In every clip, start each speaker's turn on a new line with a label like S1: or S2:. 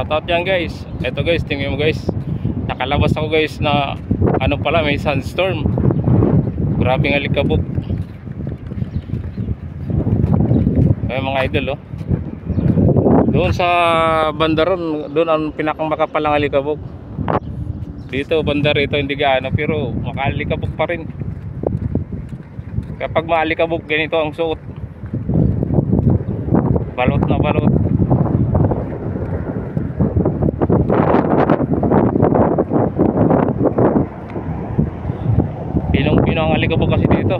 S1: shoutout yan guys. Eto guys, tingnan mo guys, nakalabas ako guys na ano pala, may sandstorm. Grabing alikabok. Ay mga idol, oh. Doon sa bandaron, doon ang pinakang makapalang alikabok. Dito banda rito hindi gaano, pero makaalikabok pa rin. Kapag maalikabok, ganito ang suot. Balot na balot. Pinong-pino ang alikabok kasi dito.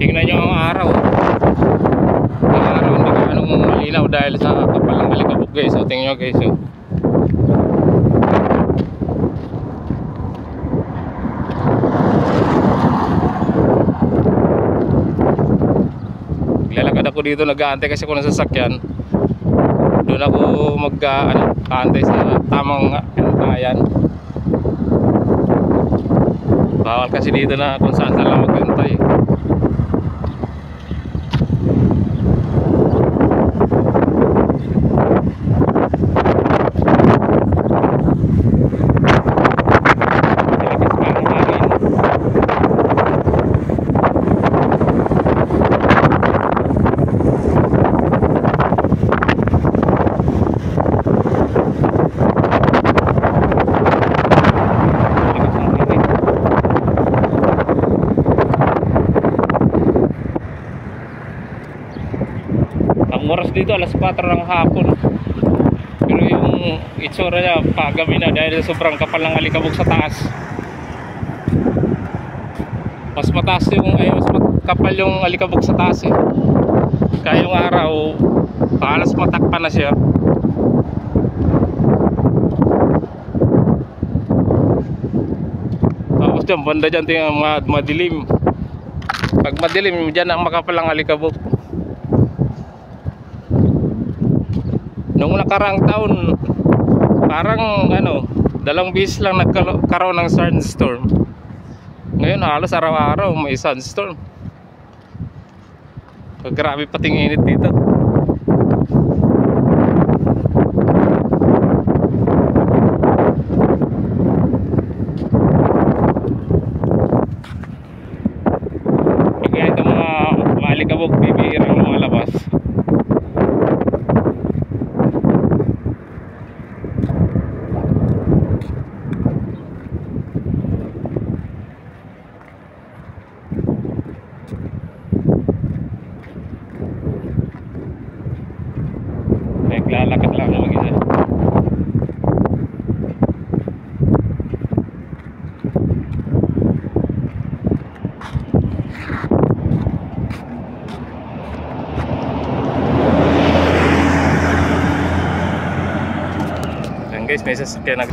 S1: Tingnan nyo ang araw. Ang araw hindi ka anong malinaw dahil sa kapal ng alikabok guys. So tingnan nyo guys, so. Lalakad ako dito, nag-aantay kasi ako ng sasakyan. Doon ako mag-aantay sa tamang ayan. Bawal kasi dito na kung saan lang mag-antay. Oras dito alas 4 ng hapon, pero yung itsura niya pagabi na dahil sobrang kapal ng alikabok sa taas. Mas mataas yung mas kapal yung alikabok sa taas eh. Kaya yung araw halos matakpan na siya. Tapos dyan banda dyan tingnan madilim. Pag madilim dyan ang makapal ng alikabok. Noong nakaraang taon, parang dalawang beses lang nagkaroon ng sandstorm. Ngayon halos araw-araw may sandstorm. Grabe pating init dito. Kaya itong mga alikabok bibihirang lumalabas. Naglalakad lang na mag-isa. Ayan guys, may sasakyan na.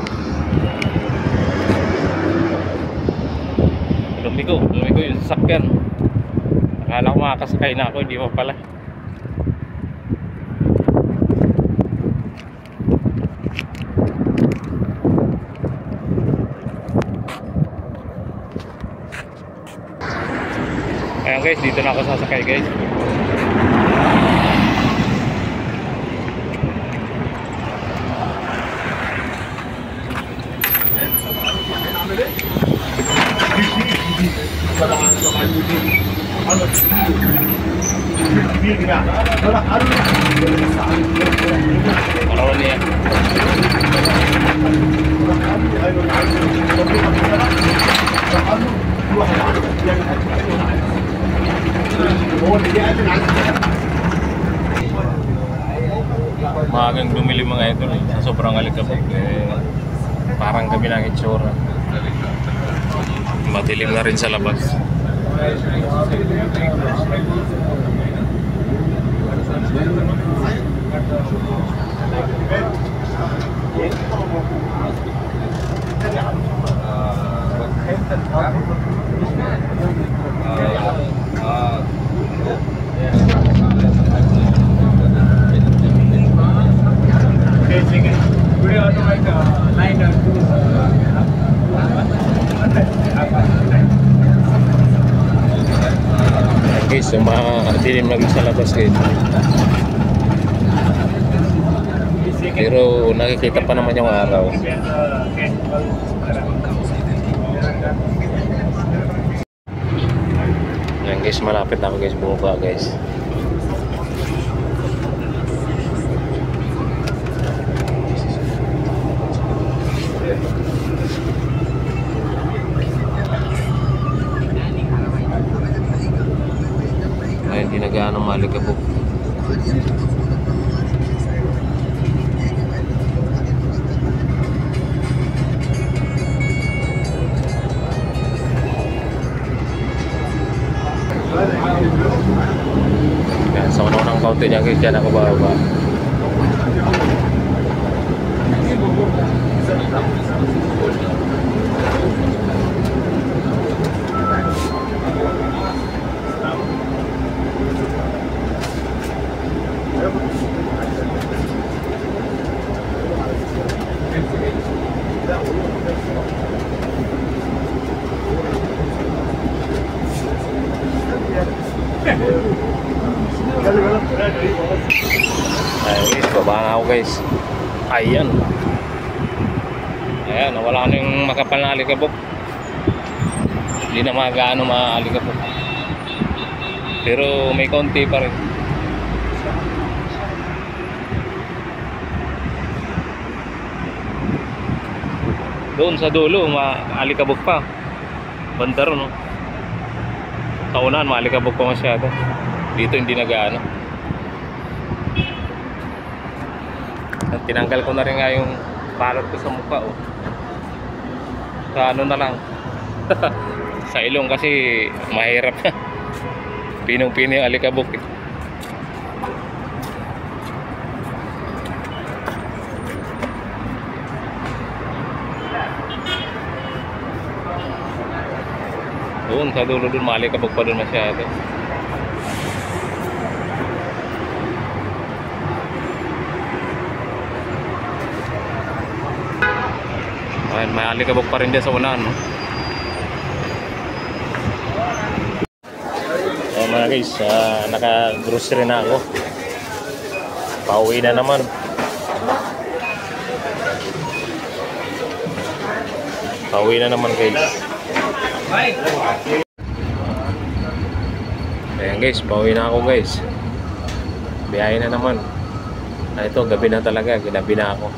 S1: Lumigo yung sasakyan. Akala ko makakasakay na ako, hindi pa pala. Ayan guys, dito na ako sasakay guys. Parawan niya. Maagang dumili mga ito sa sobrang alikabok parang gabi ng itsura. Madilim na rin sa labas. guys, yung mga dilim na sa labas guys. Pero nakikita pa naman yung araw. Yan guys, malapit na ako guys, bumaba guys. Ay, hindi na gaano malikabok. Yan, sa unang kaunti niya guys, dyan ako bababa. Ayan guys, baba na ako guys. Ayan. Ayan, wala na yung makapal na alikabok. Hindi na magaano maalikabok. Pero may konti pa rin. Doon sa dulo, maalikabok pa. Banda ron, no? Sa unahan, maalikabok pa masyado. Dito hindi nagaano. At tinanggal ko na rin nga yung balot ko sa mukha, oh. Sa ano na lang. Sa ilong kasi mahirap. Pinong-pino yung alikabok, eh. Doon sa dulo doon, maalikabok pa doon masyado. Ayan, may alikabok pa rin dyan sa unahan, no? Ayan mga guys, naka-grocery na ako. Pauwi na naman. Pauwi na naman guys. Ayan guys, pauwi na ako guys. Biyahe na naman. Ito, gabi na talaga, gabi na ako.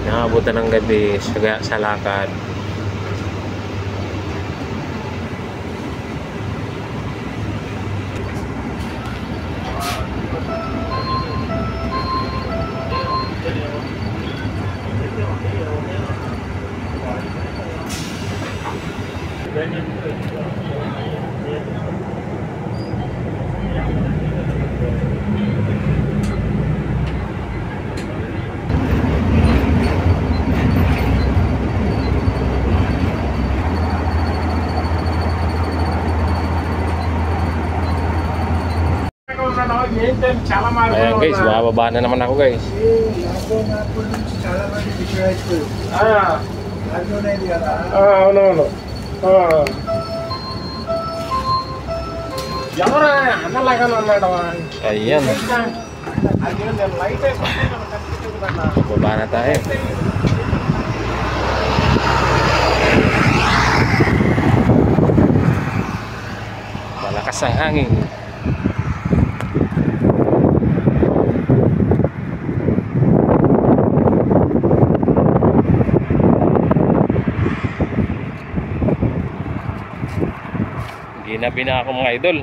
S1: Naabutan ng gabi sa lakad. Ayan guys, bababa na naman ako guys.
S2: అవునవును ఎవరా అన్నలాగా అన్నాడు
S1: Ayan, bababa na tayo. Malakas ang hangin. Ginabi na ako mga idol.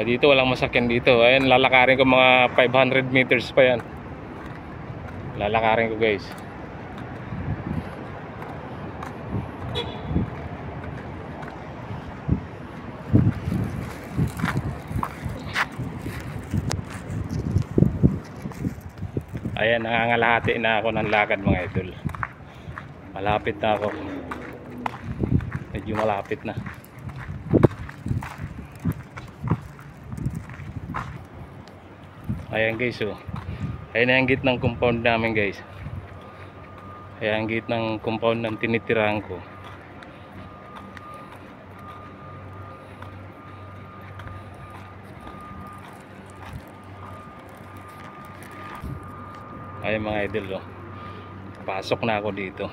S1: Dito walang masakyan dito. Ayan, lalakarin ko mga 500 meters pa yan. Lalakarin ko guys. Ayan, nangangalahati na ako ng lakad mga idol. Malapit na ako. Medyo malapit na. Ayan guys, oh. Ayan ang gitnang compound namin guys. Ayan ang gitnang compound ng tinitirahan ko. Ayan mga idol, oh. Pasok na ako dito.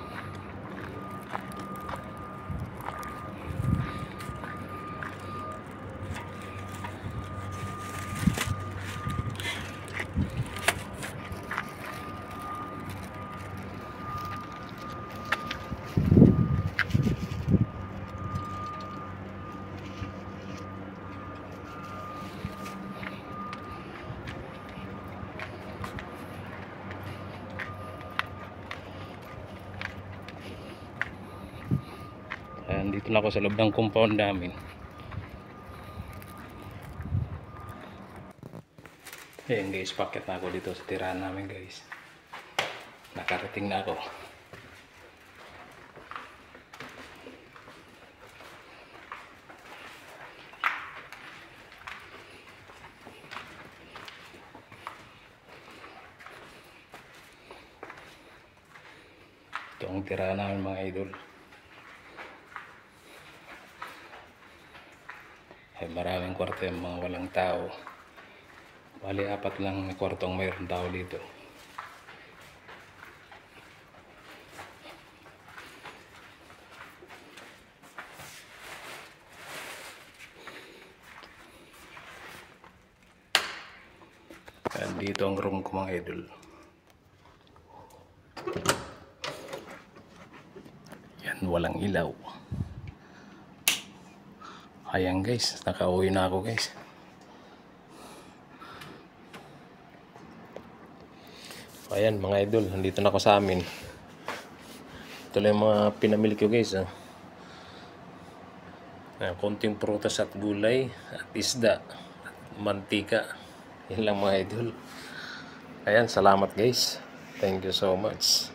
S1: Ayan, dito na ako sa loob ng compound namin. Ayan guys, packet na ako dito sa tirahan namin guys. Nakarating na ako. Ito ang tirahan namin mga idol. Ay maraming kwarto yung mga walang tao. Bali 4 lang may kwartong mayroon tao dito. At dito ang room ko mga idol. Yan, walang ilaw. Ayan guys, nakauwi na ako guys. Ayan mga idol, nandito na ako sa amin. Ito lang yung mga pinamili ko guys. Konting prutas at gulay at isda at mantika. Yan lang mga idol. Ayan, salamat guys. Thank you so much.